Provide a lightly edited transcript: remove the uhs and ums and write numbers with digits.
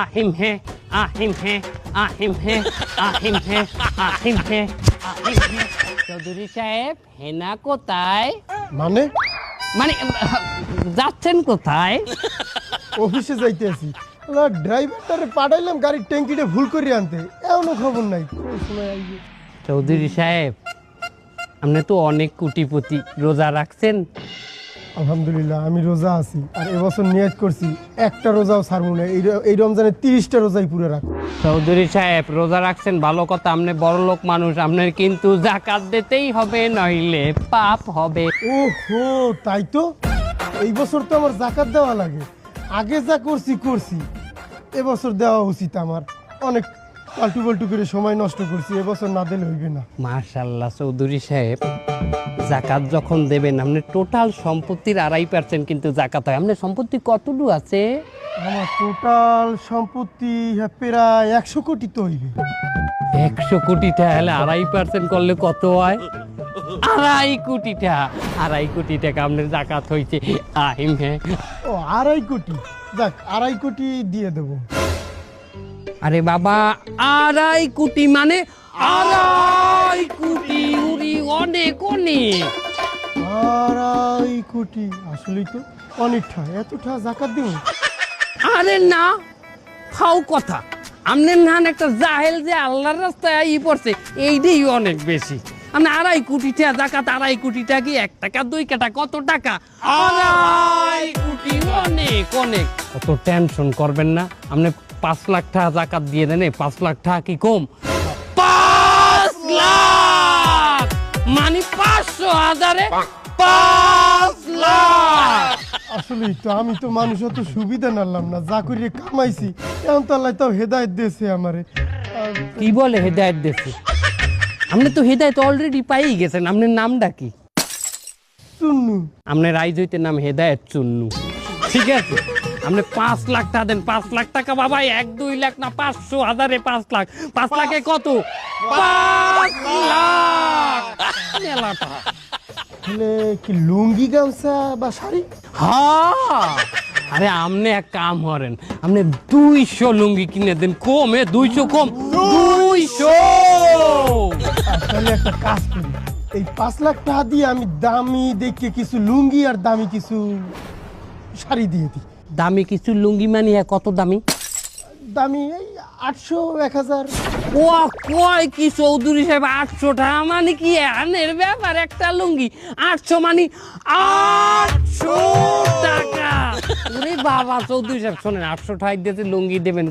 আহিম হে আহিম হে আহিম হে আহিম হে আহিম হে আহিম হে চৌধুরী সাহেব হেনা কোথায়? মানে মানে যাচ্ছেন কোথায়? অফিসে যাইতেছি। ড্রাইভারটারে পাঠাইলাম গাড়ির ট্যাঙ্কিটা ভুল করে আনতে, এমনও খবর নাই কোন সময় আইবে। চৌধুরী সাহেব আপনি তো অনেক কোটিপতি, রোজা রাখছেন? আলহামদুলিল্লাহ আমি রোজা আছি, আর এবছর নিয়ত করছি একটা রোজাও ছাড়বো না। এই রমজানে 30টা রোজাই পুরো রাখ। চৌধুরী সাহেব রোজা রাখছেন ভালো কথা, আপনি বড় লোক মানুষ, আপনার কিন্তু যাকাত দিতেই হবে, নইলে পাপ হবে। ওহো, তাই তো এই বছর তো আমার জাকাত দেওয়া লাগে। আগে যা করছি এবছর দেওয়া উচিত আমার। অনেক পাল্টু পাল্টু করে সময় নষ্ট করছি, এবছর না দিলে হইবে না। মাশাআল্লাহ চৌধুরী সাহেব, জাকাত যখন দেবেন আপনি টোটাল সম্পত্তির 2.5% কিন্তু জাকাত হয়। আপনার সম্পত্তি কতটুকু আছে? আমার টোটাল সম্পত্তি প্রায় 100 কোটি তো হইবে। 100 কোটি টাকা হলে 2.5% করলে কত হয়? 2.5 কোটি টাকা। 2.5 কোটি টাকা আপনার জাকাত হয়েছে। আহিম হ্যাঁ। ও 2.5 কোটি, যাক 2.5 কোটি দিয়ে দেবো। আরে বাবা 2.5 কোটি মানে 2.5 কোটি, উরি অনেক অনেক। 2.5 কোটি আসলেই তো অনেকটা। এতটা জাকাত দিব? আরে না, ফাও কথা। আপনার নান একটা জাহেল যে আল্লাহর রাস্তায় আই পড়ছে, এইটাই অনেক বেশি। আপনি 2.5 কোটি টাকা জাকাত, 2.5 কোটি টাকা কি 1 টাকা 2 টাকা কত টাকা? 2.5 কোটি অনেক অনেক। অত টেনশন করবেন না, আপনি 5 লাখ টাকা জাকাত দিয়ে দেন। 5 লাখ টাকা কি কম? 5 লাখ মানে 500,000-এ 5 লাখ। আসলেই তো আমি তো মানুষ অত সুবিধা নালাম না, যা করিয়ে কামাইছি এখন তো আল্লাহ তাও হেদায়েত দিয়েছে আমারে। কি বলে হেদায়েত দিয়েছে? আপনি তো হেদায়েত অলরেডি পাই গেছেন। আপনার নামটা কি? চুন্নু। আপনার আইজ হইতে নাম হেদায়েত চুন্নু, ঠিক আছে? আপনি 5 লাখ টাকা দেন। 5 লাখ টাকা বাবা, 1-2 লাখ না, 500,000-এ 5 লাখ। 5 লাখে কত? 5 লাখ। মেলা টাকা। তাহলে কি লুঙ্গি গামছা বা শাড়ি? হ্যাঁ, আরে আপনি এক কাম করেন, আপনি 200 লুঙ্গি কিনে দেন। কমে 200 কম 200। তাহলে একটা কাজ করি, এই 5 লাখ টাকা দিয়ে আমি দামি দেখে কিছু লুঙ্গি আর দামি কিছু শাড়ি দিয়ে দিই। দামি কিছু লুঙ্গি মানে কত দামি? দামি এই 800 1000। ও কয় কি চৌধুরী সাহেব, 800 টাকা মানে কি আনের ব্যাপার? একটা লুঙ্গি 800 মানে 800 টাকা? ওরে বাবা চৌধুরী সাহেব শোনেন, 800 টাকা দিতে লুঙ্গি দেবেন,